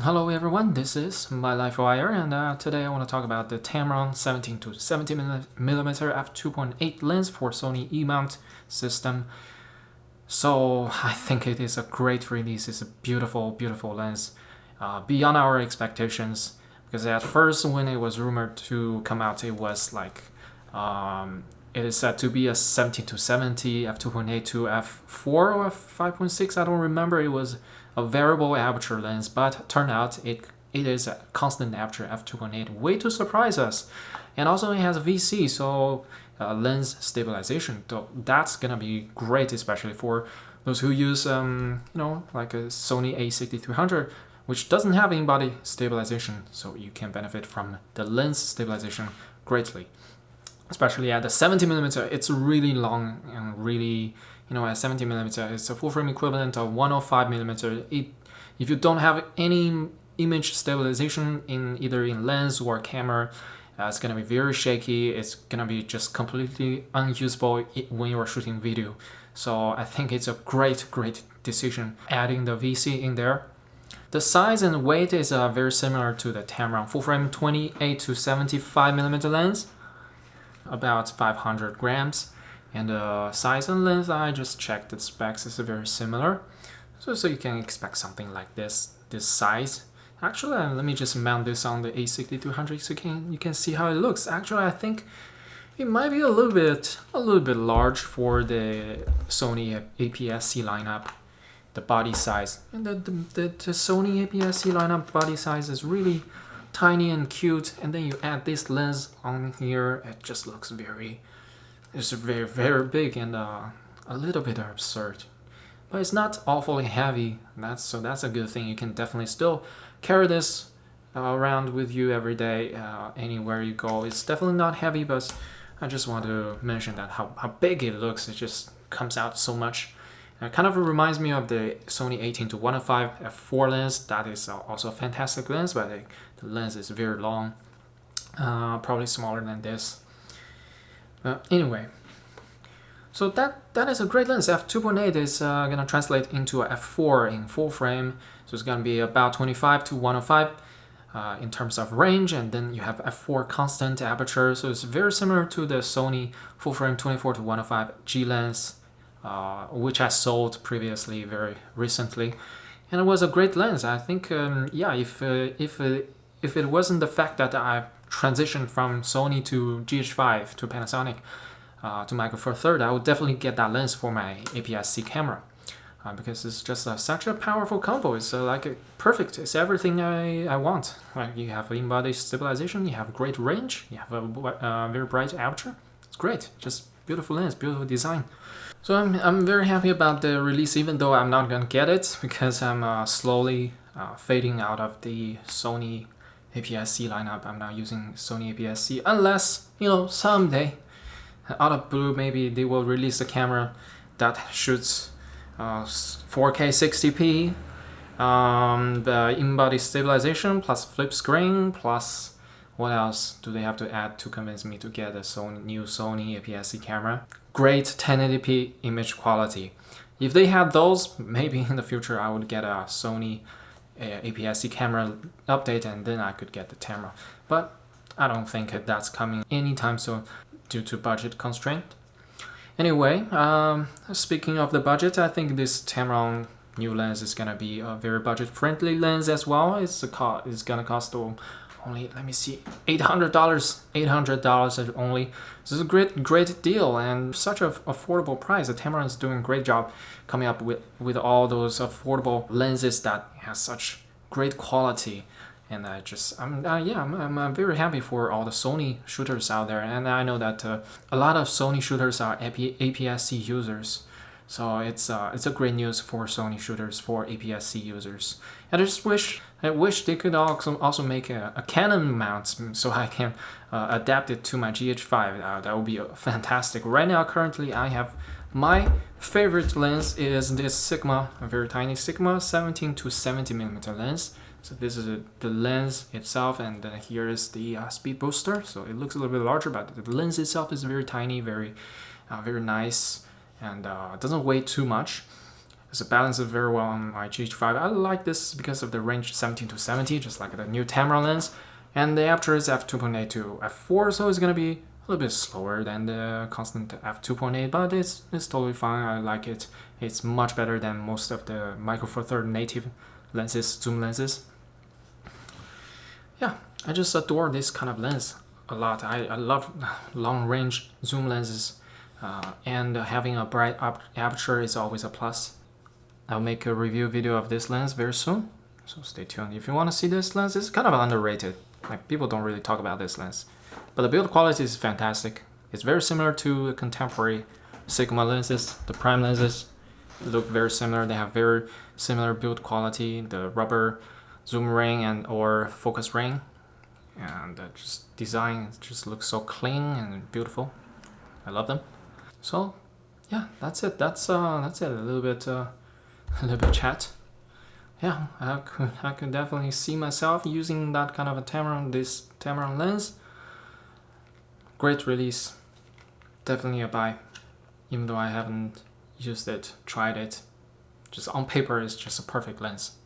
Hello everyone, this is My Life Wire, and today I want to talk about the Tamron 17 to 70mm f2.8 lens for Sony E Mount system. So I think it is a great release. It's a beautiful, beautiful lens, beyond our expectations. Because at first, when it was rumored to come out, it was like it is said to be a 17 to 70 f2.8 to f4 or f5.6. I don't remember. It was a variable aperture lens, but turned out it is a constant aperture f2.8, way to surprise us. And also it has a VC, so lens stabilization. So that's gonna be great, especially for those who use like a Sony A6300, which doesn't have in-body stabilization, so you can benefit from the lens stabilization greatly. Especially at the 70mm, it's really long and really, at 70mm, it's a full frame equivalent of 105mm. If you don't have any image stabilization either in lens or camera, it's gonna be very shaky. It's gonna be just completely unusable when you are shooting video. So I think it's a great decision adding the VC in there. The size and weight is very similar to the Tamron full frame 28 to 75mm lens, about 500 grams. And the size and length, I just checked the specs, is very similar. So you can expect something like this size. Actually, let me just mount this on the A6200 so you can see how it looks. Actually, I think it might be a little bit large for the Sony APS-C lineup. The body size, and the Sony APS-C lineup body size is really tiny and cute, and then you add this lens on here, it just looks very big and a little bit absurd. But it's not awfully heavy, that's a good thing. You can definitely still carry this around with you every day, anywhere you go. It's definitely not heavy, but I just want to mention that how big it looks. It just comes out so much. It kind of reminds me of the Sony 18 to 105 f4 lens. That is also a fantastic lens, but the lens is very long, probably smaller than this. Anyway, so that is a great lens. f2.8 is gonna translate into a f4 in full frame, so it's gonna be about 25 to 105 in terms of range, and then you have f4 constant aperture, so it's very similar to the Sony full frame 24 to 105 G lens, which I sold previously very recently, and it was a great lens. I think if it wasn't the fact that I transitioned from Sony to GH5 to Panasonic to Micro Four Third, I would definitely get that lens for my APS-C camera, because it's just such a powerful combo. It's perfect. It's everything I want. Like, you have in-body stabilization, you have great range, you have a very bright aperture. It's great. Just beautiful lens, beautiful design. So I'm very happy about the release, even though I'm not gonna get it because I'm slowly fading out of the Sony APS-C lineup. I'm not using Sony APS-C unless, someday, out of blue, maybe they will release a camera that shoots 4K 60p, the in-body stabilization plus flip screen plus what else do they have to add to convince me to get a new Sony APS-C camera? Great 1080p image quality. If they had those, maybe in the future I would get a Sony APS-C camera update, and then I could get the Tamron. But I don't think that's coming anytime soon due to budget constraint. Anyway, speaking of the budget, I think this Tamron new lens is gonna be a very budget-friendly lens as well. It's gonna cost only, let me see, $800 only. This is a great deal and such an affordable price. The Tamron is doing a great job coming up with all those affordable lenses that has such great quality. And I'm very happy for all the Sony shooters out there. And I know that a lot of Sony shooters are APS-C users. So it's a great news for Sony shooters, for APS-C users. And I wish they could also make a Canon mount so I can adapt it to my GH5. That would be fantastic. Right now, currently, I have my favorite lens is this Sigma, a very tiny Sigma 17 to 70mm lens. So this is the lens itself, and then here is the speed booster. So it looks a little bit larger, but the lens itself is very tiny, very nice, and doesn't weigh too much. It balances very well on my GH5. I like this because of the range 17 to 70, just like the new Tamron lens. And the aperture is f2.8 to f4, so it's gonna be a little bit slower than the constant f2.8, but it's totally fine. I like it. It's much better than most of the Micro Four Thirds native lenses, zoom lenses. Yeah, I just adore this kind of lens a lot. I love long range zoom lenses, and having a bright aperture is always a plus. I'll make a review video of this lens very soon, so stay tuned. If you want to see this lens, it's kind of underrated. Like, people don't really talk about this lens, but the build quality is fantastic. It's very similar to the contemporary Sigma lenses. The prime lenses look very similar. They have very similar build quality. The rubber zoom ring and or focus ring, and just design just looks so clean and beautiful. I love them. So yeah, that's it. That's it. A little bit chat. Yeah, I could definitely see myself using that kind of a this Tamron lens. Great release. Definitely a buy. Even though I haven't used it, tried it. Just on paper, it's just a perfect lens.